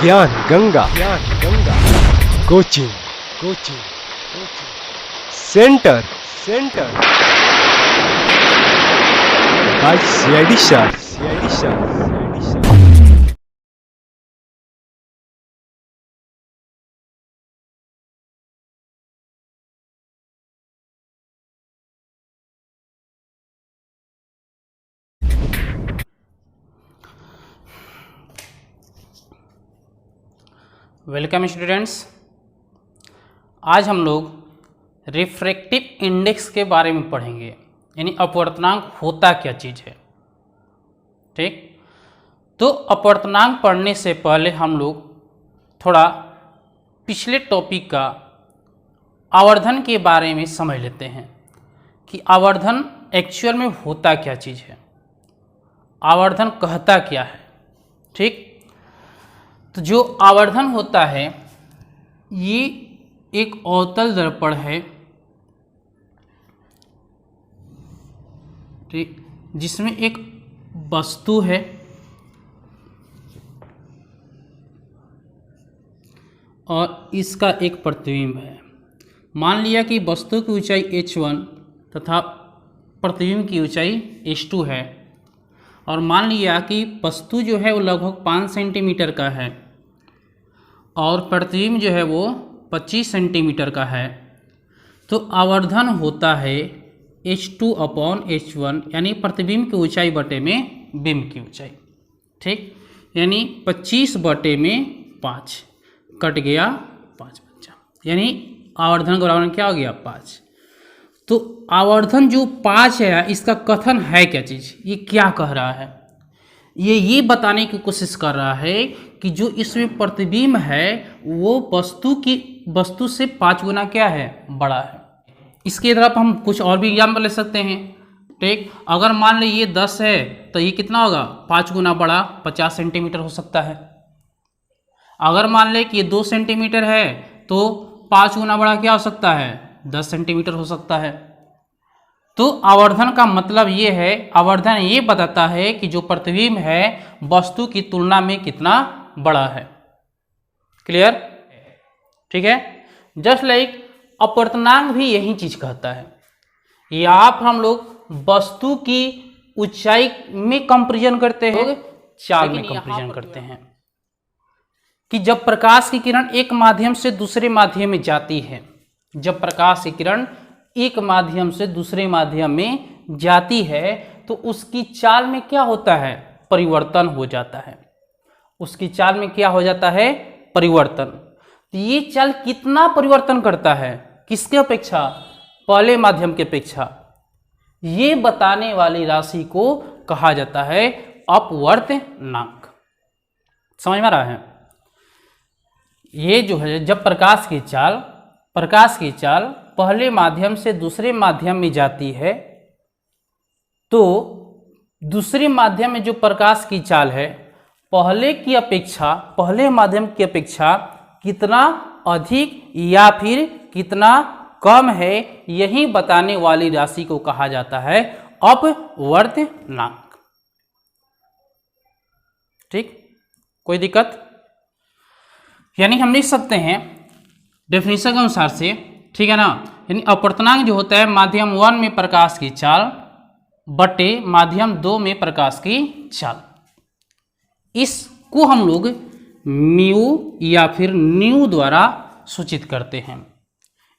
ज्ञान Ganga coaching centre by CID sir. Welcome students. आज हम लोग रिफ्रैक्टिव इंडेक्स के बारे में पढ़ेंगे, यानी अपवर्तनांक होता क्या चीज़ है। ठीक, तो अपवर्तनांक पढ़ने से पहले हम लोग थोड़ा पिछले टॉपिक का आवर्धन के बारे में समझ लेते हैं कि आवर्धन एक्चुअल में होता क्या चीज़ है, आवर्धन कहता क्या है। ठीक, तो जो आवर्धन होता है ये एक अवतल दर्पण है, ठीक, जिसमें एक वस्तु है और इसका एक प्रतिबिंब है। मान लिया कि वस्तु की ऊंचाई h1 तथा प्रतिबिंब की ऊंचाई h2 है, और मान लिया कि वस्तु जो है वो लगभग 5 सेंटीमीटर का है और प्रतिबिंब जो है वो 25 सेंटीमीटर का है। तो आवर्धन होता है h2/h1, यानी प्रतिबिंब की ऊंचाई बटे में बिंब की ऊंचाई। ठीक, यानी 25 बटे में 5 कट गया 5 बच्चा, यानी आवर्धन का बराबर क्या हो गया 5। तो आवर्धन जो 5 है इसका कथन है क्या चीज़, ये क्या कह रहा है, ये बताने की कोशिश कर रहा है कि जो इसमें प्रतिबिंब है वो वस्तु से 5 गुना क्या है, बड़ा है। इसके तरफ हम कुछ और भी एग्जाम्पल ले सकते हैं। ठीक, अगर मान ली ये 10 है तो ये कितना होगा, 5 गुना बड़ा 50 सेंटीमीटर हो सकता है। अगर मान ले कि ये 2 सेंटीमीटर है तो 5 गुना बड़ा क्या हो सकता है, 10 सेंटीमीटर हो सकता है। तो आवर्धन का मतलब ये है, आवर्धन ये बताता है कि जो प्रतिबिंब है वस्तु की तुलना में कितना बड़ा है। क्लियर? ठीक है। जस्ट लाइक अपवर्तनांक भी यही चीज कहता है। या आप हम लोग वस्तु की ऊंचाई में कंपैरिजन करते हैं, चाल में कंपैरिजन करते हैं कि जब प्रकाश की किरण एक माध्यम से दूसरे माध्यम में जाती है, जब प्रकाश की किरण एक माध्यम से दूसरे माध्यम में जाती है तो उसकी चाल में क्या होता है, परिवर्तन हो जाता है। उसकी चाल में क्या हो जाता है, परिवर्तन। तो ये चाल कितना परिवर्तन करता है, किसके अपेक्षा, पहले माध्यम के अपेक्षा, ये बताने वाली राशि को कहा जाता है अपवर्तनांक। समझ में आ रहा है? ये जो है जब प्रकाश की चाल पहले माध्यम से दूसरे माध्यम में जाती है तो दूसरे माध्यम में जो प्रकाश की चाल है पहले माध्यम की अपेक्षा कितना अधिक या फिर कितना कम है, यही बताने वाली राशि को कहा जाता है अपवर्तनांक। ठीक, कोई दिक्कत? यानी हम लिख सकते हैं डेफिनेशन के अनुसार से, ठीक है ना। यानी अपवर्तनांक जो होता है माध्यम 1 में प्रकाश की चाल बटे माध्यम 2 में प्रकाश की चाल। इसको हम लोग म्यू या फिर न्यू द्वारा सूचित करते हैं।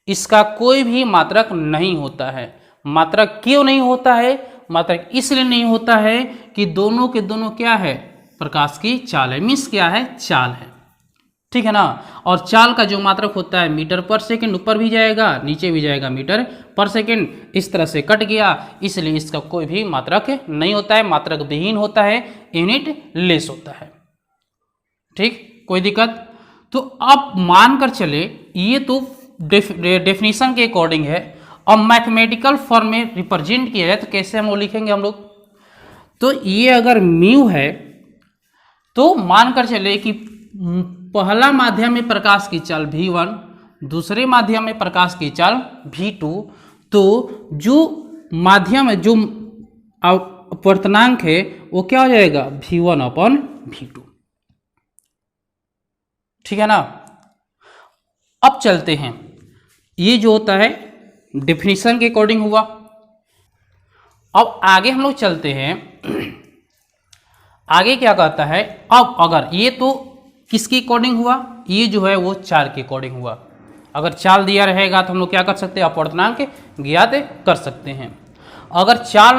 इसका कोई भी मात्रक नहीं होता है। मात्रक क्यों नहीं होता है? मात्रक इसलिए नहीं होता है कि दोनों के दोनों क्या है, प्रकाश की चाल है। मीन्स क्या है, चाल है। ठीक है ना। और चाल का जो मात्रक होता है मीटर पर सेकंड, ऊपर भी जाएगा नीचे भी जाएगा मीटर पर सेकंड, इस तरह से कट गया, इसलिए इसका कोई भी मात्रक नहीं होता है, मात्रक विहीन होता है, यूनिट लेस होता है। ठीक, कोई दिक्कत? तो आप मानकर चले ये तो डेफिनेशन के अकॉर्डिंग है। और मैथमेटिकल फॉर्म में रिप्रेजेंट किया जाए तो कैसे हम वो लिखेंगे हम लोग, तो ये अगर म्यू है तो मानकर चले कि पहला माध्यम में प्रकाश की चाल v1, दूसरे माध्यम में प्रकाश की चाल v2, तो जो माध्यम है, जो अपवर्तनांक है वो क्या हो जाएगा, v1/v2। ठीक है ना। अब चलते हैं, ये जो होता है डेफिनेशन के अकॉर्डिंग हुआ। अब आगे हम लोग चलते हैं, आगे क्या कहता है। अब अगर ये तो किसके अकॉर्डिंग हुआ, ये जो है वो चाल के अकॉर्डिंग हुआ। अगर चाल दिया रहेगा तो हम लोग क्या कर सकते हैं, अपवर्तनांक ज्ञात कर सकते हैं। अगर चाल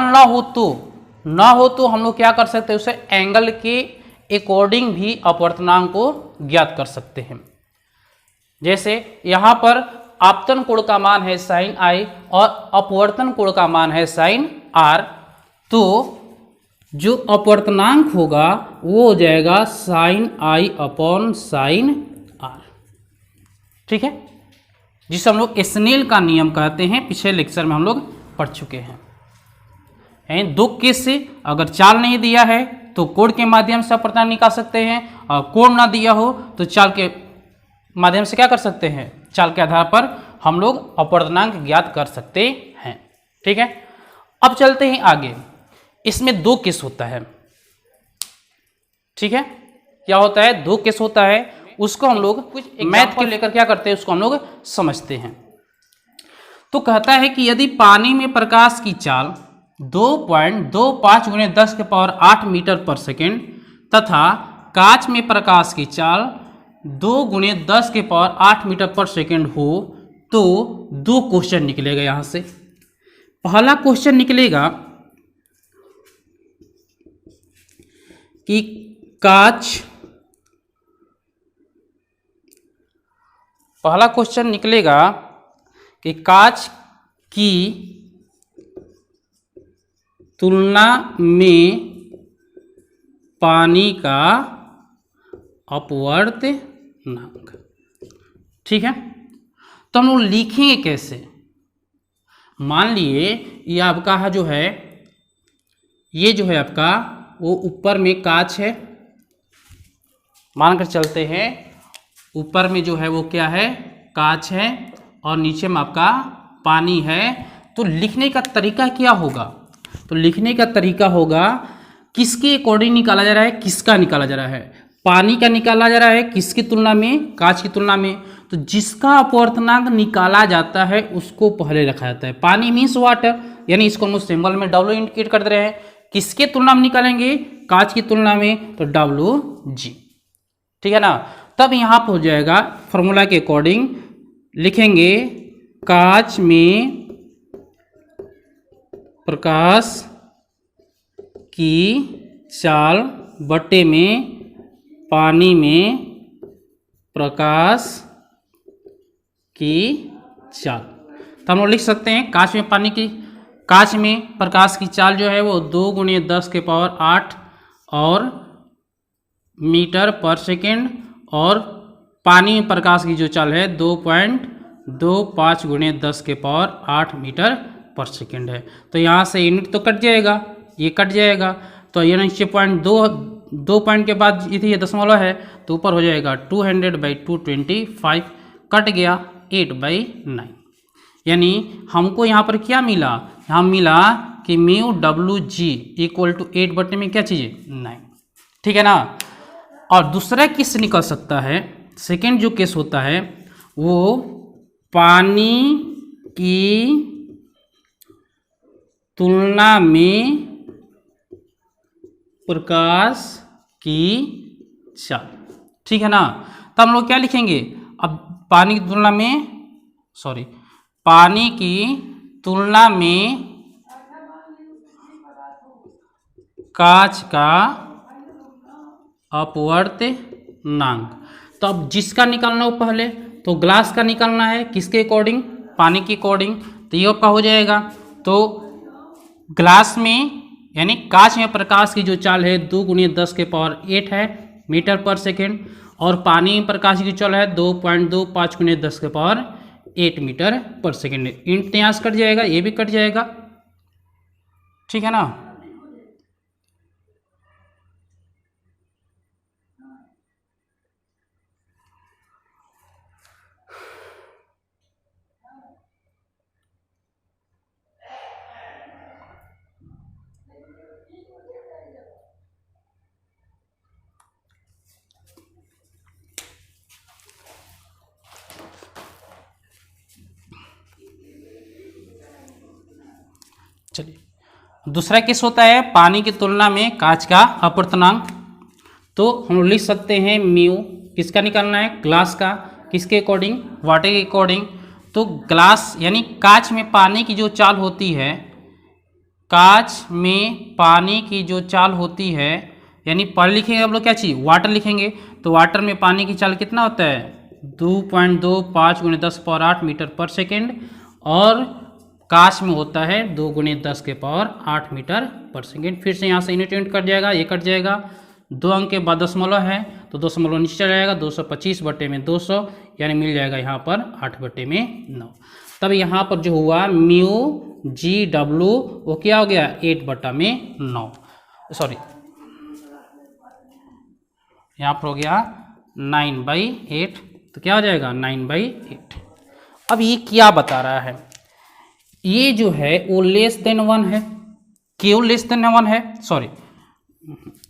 ना हो तो हम लोग क्या कर सकते हैं, उसे एंगल के अकॉर्डिंग भी अपवर्तनांक को ज्ञात कर सकते हैं। जैसे यहाँ पर आपतन कोण का मान है साइन आई और अपवर्तन कोण का मान है साइन आर, तो जो अपवर्तनांक होगा वो हो जाएगा sine I upon sine R. ठीक है, जिसे हम लोग स्नेल का नियम कहते हैं, पिछले लेक्चर में हम लोग पढ़ चुके हैं। दो केस से अगर चाल नहीं दिया है तो कोण के माध्यम से अपवर्तनांक निकाल सकते हैं, और कोण ना दिया हो तो चाल के माध्यम से क्या कर सकते हैं, चाल के आधार पर हम लोग अपवर्तनांक ज्ञात कर सकते हैं। ठीक है, अब चलते हैं आगे। इसमें दो केस होता है। ठीक है, क्या होता है, दो केस होता है, उसको हम लोग कुछ मैथ को लेकर क्या करते हैं, उसको हम लोग समझते हैं। तो कहता है कि यदि पानी में प्रकाश की चाल 2.25 × 10⁸ मीटर पर सेकेंड तथा कांच में प्रकाश की चाल 2 × 10⁸ मीटर पर सेकेंड हो तो दो क्वेश्चन निकलेगा। यहां से पहला क्वेश्चन निकलेगा कि कांच की तुलना में पानी का अपवर्तनांक। ठीक है, तो हम लोग लिखेंगे कैसे। मान लिए ये आपका जो है, ये जो है आपका वो ऊपर में कांच है, मानकर चलते हैं ऊपर में जो है वो क्या है, कांच है, और नीचे में आपका पानी है। तो लिखने का तरीका क्या होगा, तो लिखने का तरीका होगा किसके अकॉर्डिंग निकाला जा रहा है, किसका निकाला जा रहा है, पानी का निकाला जा रहा है, किसकी तुलना में, कांच की तुलना में। तो जिसका अपवर्तनांक निकाला जाता है उसको पहले रखा जाता है। पानी मीन्स वाटर, यानी इसको हम सिंबल में डब्ल्यू इंडिकेट कर दे रहे हैं। किसके तुलना में निकालेंगे, कांच की तुलना में, तो WG। ठीक है ना, तब यहाँ पर हो जाएगा फॉर्मूला के अकॉर्डिंग लिखेंगे कांच में प्रकाश की चाल बटे में पानी में प्रकाश की चाल। तो हम लोग लिख सकते हैं कांच में प्रकाश की चाल जो है वो 2 × 10⁸ और मीटर पर सेकेंड, और पानी में प्रकाश की जो चाल है 2.25 × 10⁸ मीटर पर सेकेंड है। तो यहाँ से यूनिट तो कट जाएगा, ये कट जाएगा, तो ये नीचे दो पॉइंट के बाद ये दशमलव है तो ऊपर हो जाएगा 200/225, कट गया 8/9। यानी हमको यहाँ पर क्या मिला, यहाँ मिला कि μWG = 8 बटे में क्या चीज़, 9। ठीक है ना। और दूसरा केस निकल सकता है, सेकेंड जो केस होता है वो पानी की तुलना में प्रकाश की चाल। ठीक है ना, तो हम लोग क्या लिखेंगे, अब पानी की तुलना में कांच का अपवर्तनांक। तो अब जिसका निकालना हो पहले, तो ग्लास का निकालना है, किसके अकॉर्डिंग, पानी के अकॉर्डिंग। तो ये आपका हो जाएगा, तो ग्लास में यानी कांच में प्रकाश की जो चाल है 2 × 10⁸ है मीटर पर सेकेंड, और पानी में प्रकाश की चाल है 2.25 × 10⁸ मीटर पर सेकेंड। इंट यहाँ से कट जाएगा, ये भी कट जाएगा। ठीक है ना। चलिए दूसरा केस होता है पानी की तुलना में कांच का अपवर्तनांक। तो हम लिख सकते हैं म्यू, किसका निकालना है, ग्लास का, किसके अकॉर्डिंग, वाटर के अकॉर्डिंग। तो ग्लास यानी कांच में पानी की जो चाल होती है, कांच में पानी की जो चाल होती है, यानी पढ़ लिखेंगे हम लोग क्या चीज़, वाटर लिखेंगे। तो वाटर में पानी की चाल कितना होता है, 2.25 × 10⁸ मीटर पर सेकेंड, और कांच में होता है 2 × 10⁸ मीटर पर सेकेंड। फिर से यहाँ से यूनिट कट जाएगा, ये कट जाएगा, 2 अंक के बाद दशमलव है तो दशमलव नीचे चला जाएगा, 225/200 यानी मिल जाएगा यहाँ पर 8/9। तब यहाँ पर जो हुआ μ/G/W वो क्या हो गया, 8/9, सॉरी यहाँ पर हो गया 9/8, तो क्या हो जाएगा 9/8। अब ये क्या बता रहा है, ये जो है वो लेस देन 1 है, क्यों लेस देन 1 है, सॉरी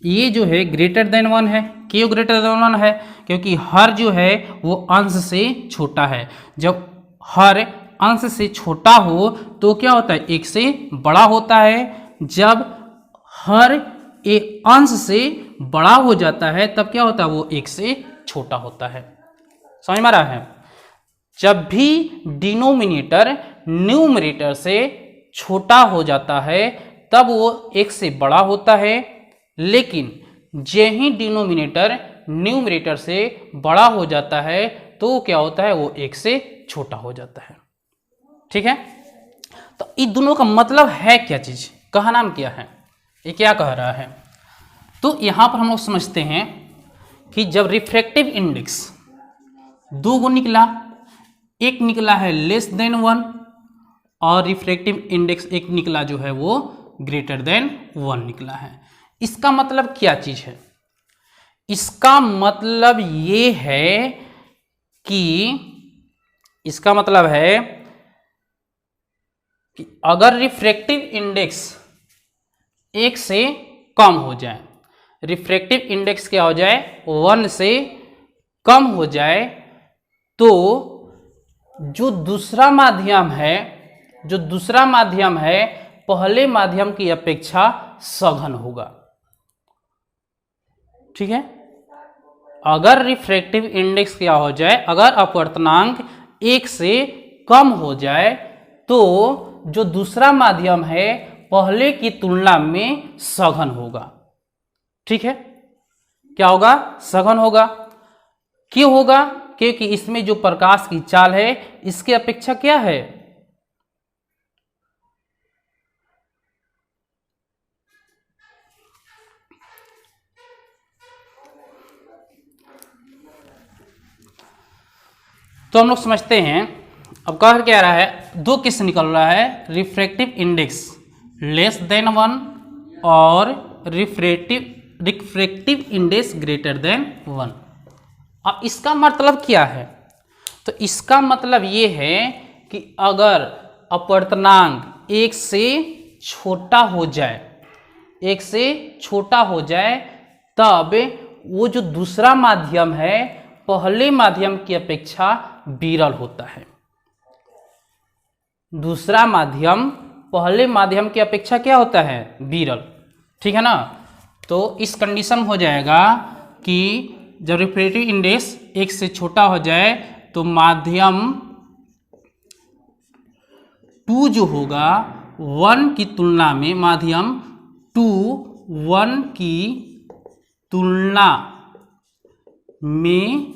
ये जो है ग्रेटर देन 1 है, क्यों ग्रेटर देन 1 है, क्योंकि हर जो है वो अंश से छोटा है। जब हर अंश से छोटा हो तो क्या होता है, 1 से बड़ा होता है। जब हर एक अंश से बड़ा हो जाता है तब क्या होता है, वो 1 से छोटा होता है। समझ में आ रहा है। जब भी डिनोमिनेटर न्यूमरेटर से छोटा हो जाता है तब वो 1 से बड़ा होता है, लेकिन जे ही डिनोमिनेटर न्यूमरेटर से बड़ा हो जाता है तो क्या होता है, वो 1 से छोटा हो जाता है। ठीक है, तो इन दोनों का मतलब है क्या चीज, कहा नाम क्या है, ये क्या कह रहा है। तो यहां पर हम लोग समझते हैं कि जब रिफ्रैक्टिव इंडेक्स 2 गो निकला, एक निकला है लेस देन 1 और रिफ्रैक्टिव इंडेक्स एक निकला जो है वो ग्रेटर देन 1 निकला है। इसका मतलब क्या चीज है, इसका मतलब ये है कि इसका मतलब है कि अगर रिफ्रैक्टिव इंडेक्स 1 से कम हो जाए, रिफ्रैक्टिव इंडेक्स क्या हो जाए, 1 से कम हो जाए, तो जो दूसरा माध्यम है पहले माध्यम की अपेक्षा सघन होगा। ठीक है, अगर रिफ्रैक्टिव इंडेक्स क्या हो जाए, अगर अपवर्तनांक 1 से कम हो जाए तो जो दूसरा माध्यम है पहले की तुलना में सघन होगा। ठीक है, क्या होगा, सघन होगा। क्यों होगा, क्योंकि इसमें जो प्रकाश की चाल है इसके अपेक्षा क्या है, तो हम लोग समझते हैं। अब कह क्या रहा है, 2 केस निकल रहा है, रिफ्रैक्टिव इंडेक्स लेस देन 1 और रिफ्रैक्टिव इंडेक्स ग्रेटर देन 1। अब इसका मतलब क्या है, तो इसका मतलब ये है कि अगर अपवर्तनांक 1 से छोटा हो जाए, 1 से छोटा हो जाए, तब वो जो दूसरा माध्यम है पहले माध्यम की अपेक्षा विरल होता है। दूसरा माध्यम पहले माध्यम की अपेक्षा क्या होता है, विरल। ठीक है ना, तो इस कंडीशन हो जाएगा कि जब रिफ्रैक्टिव इंडेक्स 1 से छोटा हो जाए तो माध्यम 2 जो होगा 1 की तुलना में, माध्यम 2 1 की तुलना में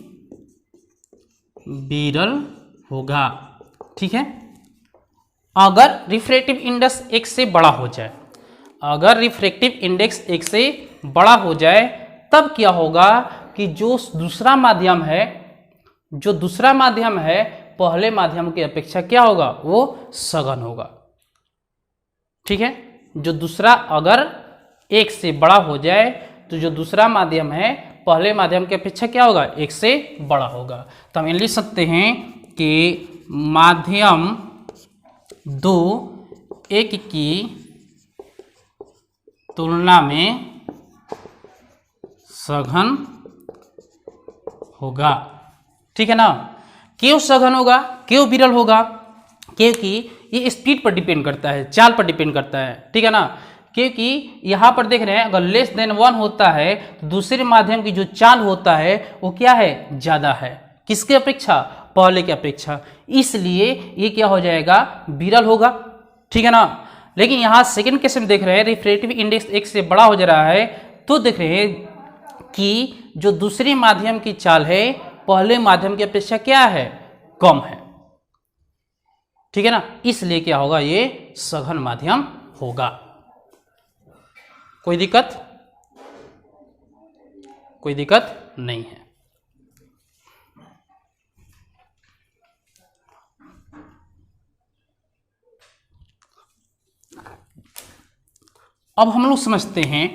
विरल होगा। ठीक है, अगर रिफ्रैक्टिव इंडेक्स 1 से बड़ा हो जाए, अगर रिफ्रैक्टिव इंडेक्स 1 से बड़ा हो जाए तब क्या होगा कि जो दूसरा माध्यम है पहले माध्यम की अपेक्षा क्या होगा, वो सघन होगा। ठीक है, जो दूसरा अगर 1 से बड़ा हो जाए तो जो दूसरा माध्यम है पहले माध्यम की अपेक्षा क्या होगा, 1 से बड़ा होगा। तो हम लिख सकते हैं कि माध्यम 2 1 की तुलना में सघन होगा। ठीक है ना, क्यों सघन होगा, क्यों विरल होगा, क्योंकि ये स्पीड पर डिपेंड करता है, चाल पर डिपेंड करता है, ठीक है ना। क्योंकि यहाँ पर देख रहे हैं अगर लेस देन 1 होता है तो दूसरे माध्यम की जो चाल होता है वो क्या है, ज़्यादा है, किसके अपेक्षा, पहले की अपेक्षा, इसलिए ये क्या हो जाएगा, विरल होगा, ठीक है ना। लेकिन यहाँ सेकंड केस में देख रहे हैं रिफ्रैक्टिव इंडेक्स 1 से बड़ा हो जा रहा है, तो देख रहे हैं कि जो दूसरे माध्यम की चाल है पहले माध्यम की अपेक्षा क्या है, कम है, ठीक है ना। इसलिए क्या होगा, ये सघन माध्यम होगा। कोई दिक्कत, कोई दिक्कत नहीं है। अब हम लोग समझते हैं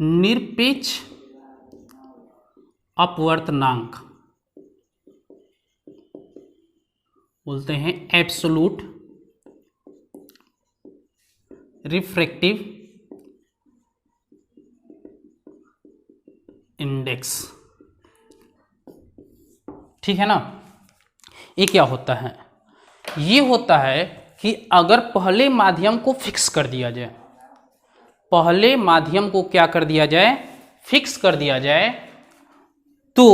निरपेक्ष अपवर्तनांक, बोलते हैं एब्सोल्यूट रिफ्रैक्टिव इंडेक्स, ठीक है ना। ये क्या होता है, ये होता है कि अगर पहले माध्यम को फिक्स कर दिया जाए, पहले माध्यम को क्या कर दिया जाए, फिक्स कर दिया जाए, तो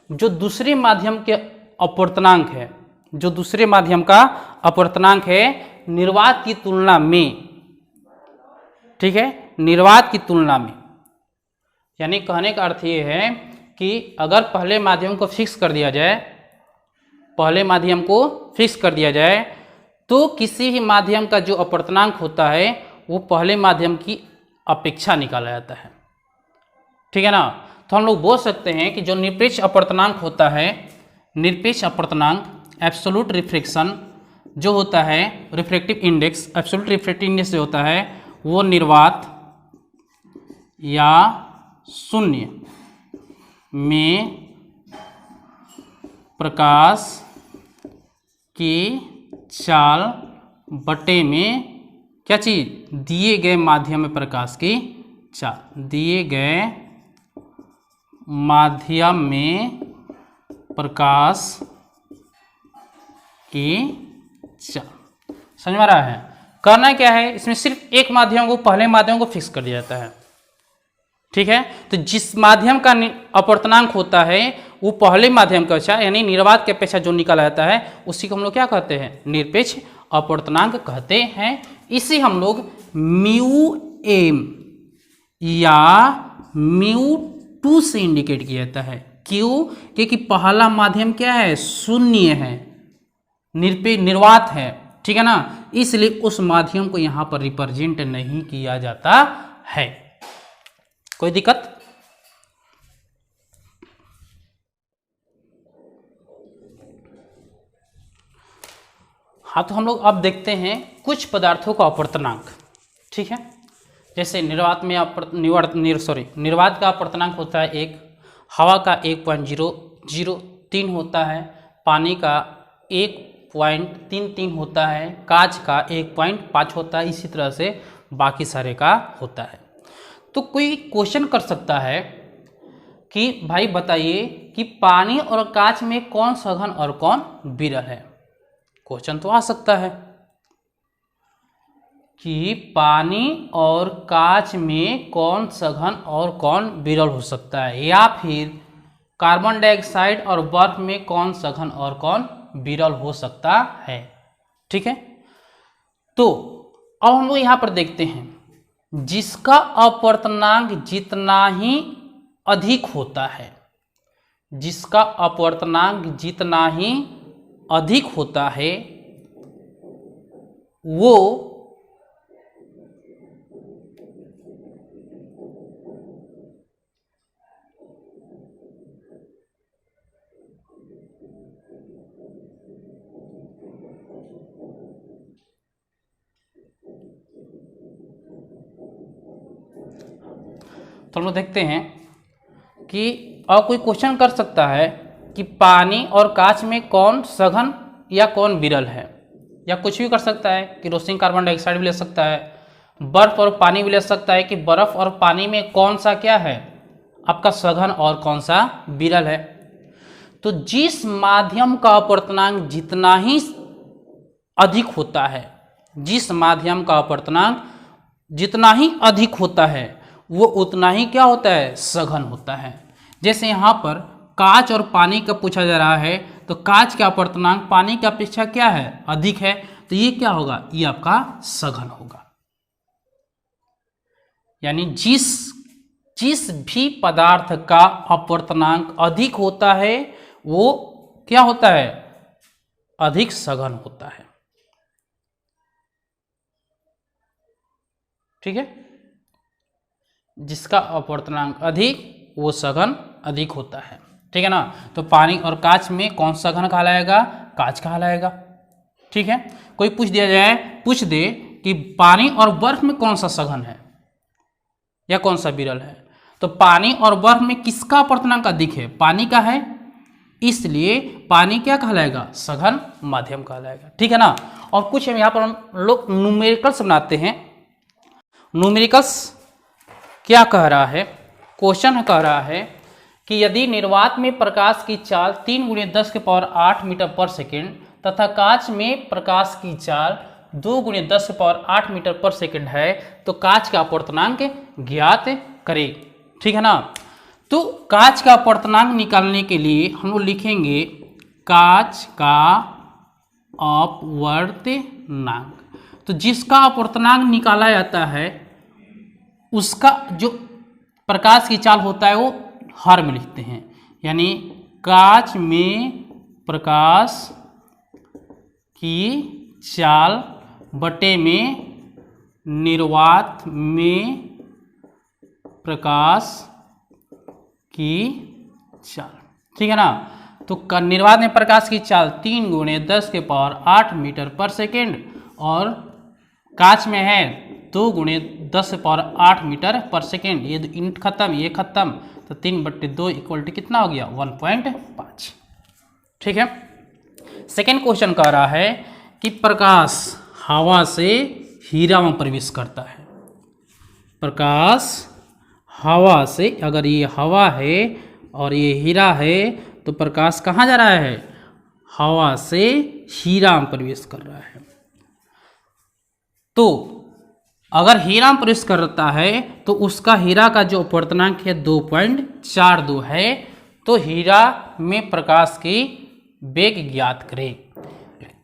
जो दूसरे माध्यम के अपवर्तनांक है, जो दूसरे माध्यम का अपवर्तनांक है निर्वात की तुलना में, ठीक है, निर्वात की तुलना में, यानी कहने का अर्थ ये है कि अगर पहले माध्यम को फिक्स कर दिया जाए, पहले माध्यम को फिक्स कर दिया जाए, तो किसी भी माध्यम का जो अपवर्तनांक होता है वो पहले माध्यम की अपेक्षा निकाला जाता है, ठीक है ना। तो हम लोग बोल सकते हैं कि जो निरपेक्ष अपवर्तनांक होता है, निरपेक्ष अपवर्तनांक एब्सोल्यूट रिफ्रैक्शन जो होता है, refractive index, absolute refractive index जो होता है वो निर्वात या शून्य में प्रकाश की चाल बटे में क्या चीज, दिए गए माध्यम में प्रकाश की चाल, दिए गए माध्यम में प्रकाश की चाल। समझ में आ रहा है, करना क्या है, इसमें सिर्फ एक माध्यम को, पहले माध्यम को फिक्स कर दिया जाता है, ठीक है। तो जिस माध्यम का अपवर्तनांक होता है वो पहले माध्यम का अपेक्षा, यानी निर्वात की अपेक्षा जो निकाला जाता है उसी को हम लोग क्या कहते हैं, निरपेक्ष अपवर्तनांक कहते हैं। इसे हम लोग म्यू एम या म्यू 2 से इंडिकेट किया जाता है। क्यों, क्योंकि पहला माध्यम क्या है, शून्य है, निर्वात है, ठीक है ना, इसलिए उस माध्यम को यहां पर रिप्रेजेंट नहीं किया जाता है। कोई दिक्कत, हाँ। तो हम लोग अब देखते हैं कुछ पदार्थों का अपवर्तनांक, ठीक है। जैसे निर्वात में निर्वात का अपवर्तनांक होता है 1, हवा का 1.003 होता है, पानी का 1.33 होता है, कांच का 1.5 होता है, इसी तरह से बाकी सारे का होता है। तो कोई क्वेश्चन कर सकता है कि भाई बताइए कि पानी और कांच में कौन सघन और कौन विरल है। क्वेश्चन तो आ सकता है कि पानी और कांच में कौन सघन और कौन विरल हो सकता है, या फिर कार्बन डाइऑक्साइड और बर्फ में कौन सघन और कौन विरल हो सकता है, ठीक है। तो अब हम लोग यहाँ पर देखते हैं, जिसका अपवर्तनांक जितना ही अधिक होता है, जिसका अपवर्तनांक जितना ही अधिक होता है वो तो हम लोग देखते हैं कि और कोई क्वेश्चन कर सकता है कि पानी और कांच में कौन सघन या कौन विरल है, या कुछ भी कर सकता है कि रोशनी कार्बन डाइऑक्साइड भी ले सकता है, बर्फ और पानी भी ले सकता है कि बर्फ और पानी में कौन सा क्या है आपका सघन और कौन सा विरल है। तो जिस माध्यम का अपवर्तनांक जितना ही अधिक होता है, जिस माध्यम का अपवर्तनांक जितना ही अधिक होता है वो उतना ही क्या होता है, सघन होता है। जैसे यहाँ पर कांच और पानी का पूछा जा रहा है, तो कांच का अपवर्तनांक पानी की अपेक्षा क्या है, अधिक है, तो ये क्या होगा, ये आपका सघन होगा। यानी जिस भी पदार्थ का अपवर्तनांक अधिक होता है वो क्या होता है, अधिक सघन होता है। ठीक है, जिसका अपवर्तनांक अधिक वो सघन अधिक होता है। ठीक है ना। तो पानी और कांच में कौन सा सघन कहलाएगा, कांच कहलाएगा। ठीक है, कोई पूछ दे कि पानी और बर्फ में कौन सा सघन है या कौन सा विरल है, तो पानी और बर्फ में किसका अपवर्तनांक अधिक है, पानी का है, इसलिए पानी क्या कहलाएगा, सघन माध्यम कहलाएगा। ठीक है ना। और कुछ हम यहाँ पर हम लोग न्यूमेरिकल्स बनाते हैं। न्यूमेरिकल्स क्या कह रहा है, क्वेश्चन कह रहा है कि यदि निर्वात में प्रकाश की चाल 3 × 10⁸ मीटर पर सेकेंड तथा कांच में प्रकाश की चाल 2 × 10⁸ मीटर पर सेकेंड है, तो कांच का अपवर्तनांक ज्ञात करें। ठीक है ना। तो कांच का अपवर्तनांक निकालने के लिए हम लोग लिखेंगे कांच का अपवर्तनांक। तो जिसका अपवर्तनांक निकाला जाता है उसका जो प्रकाश की चाल होता है वो हर में लिखते हैं, यानी कांच में प्रकाश की चाल बटे में निर्वात में प्रकाश की चाल। ठीक है ना। तो निर्वात में प्रकाश की चाल 3 × 10⁸ मीटर पर सेकेंड और कांच में है 2 × 10⁸ मीटर पर सेकेंड। ये यूनिट खत्म, ये खत्म, तो 3/2 इक्वल टू कितना हो गया, 1.5। ठीक है। सेकेंड क्वेश्चन कह रहा है कि प्रकाश हवा से हीरा में प्रवेश करता है। प्रकाश हवा से, अगर ये हवा है और ये हीरा है, तो प्रकाश कहाँ जा रहा है, हवा से हीरा में प्रवेश कर रहा है। तो अगर हीरा में प्रवेश करता है तो उसका हीरा का जो अपवर्तनांक है 2.42 है। तो हीरा में प्रकाश की वेग ज्ञात करें।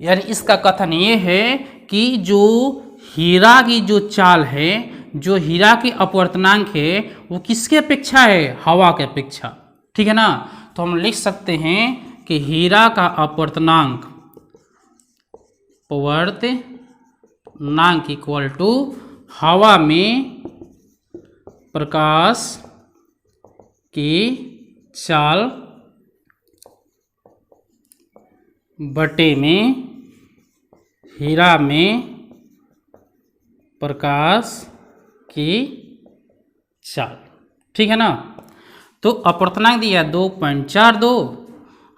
यानी इसका कथन ये है कि जो हीरा की जो चाल है, जो हीरा की अपवर्तनांक है, वो किसके अपेक्षा है, हवा के अपेक्षा। ठीक है ना। तो हम लिख सकते हैं कि हीरा का अपवर्तनांक इक्वल टू हवा में प्रकाश की चाल बटे में हीरा में प्रकाश की चाल। ठीक है ना। तो अपवर्तनांक दिया 2.42,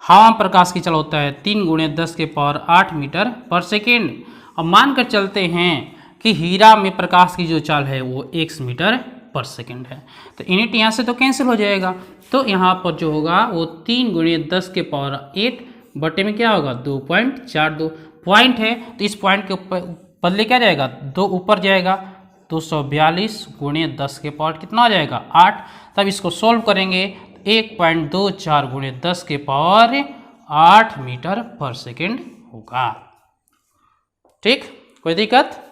हवा में प्रकाश की चाल होता है 3 × 10⁸ मीटर पर सेकेंड। अब मान कर चलते हैं कि हीरा में प्रकाश की जो चाल है वो 1 मीटर पर सेकेंड है, तो यूनिट यहाँ से तो कैंसिल हो जाएगा। तो यहाँ पर जो होगा वो 3 × 10⁸ बटे में क्या होगा, 2.42 पॉइंट है, तो इस पॉइंट के बदले क्या जाएगा, 2 ऊपर जाएगा, 242 × 10⁸ कितना हो जाएगा, 8। तब इसको सोल्व करेंगे 1.24 × 10⁸ मीटर पर सेकेंड होगा। ठीक, कोई दिक्कत।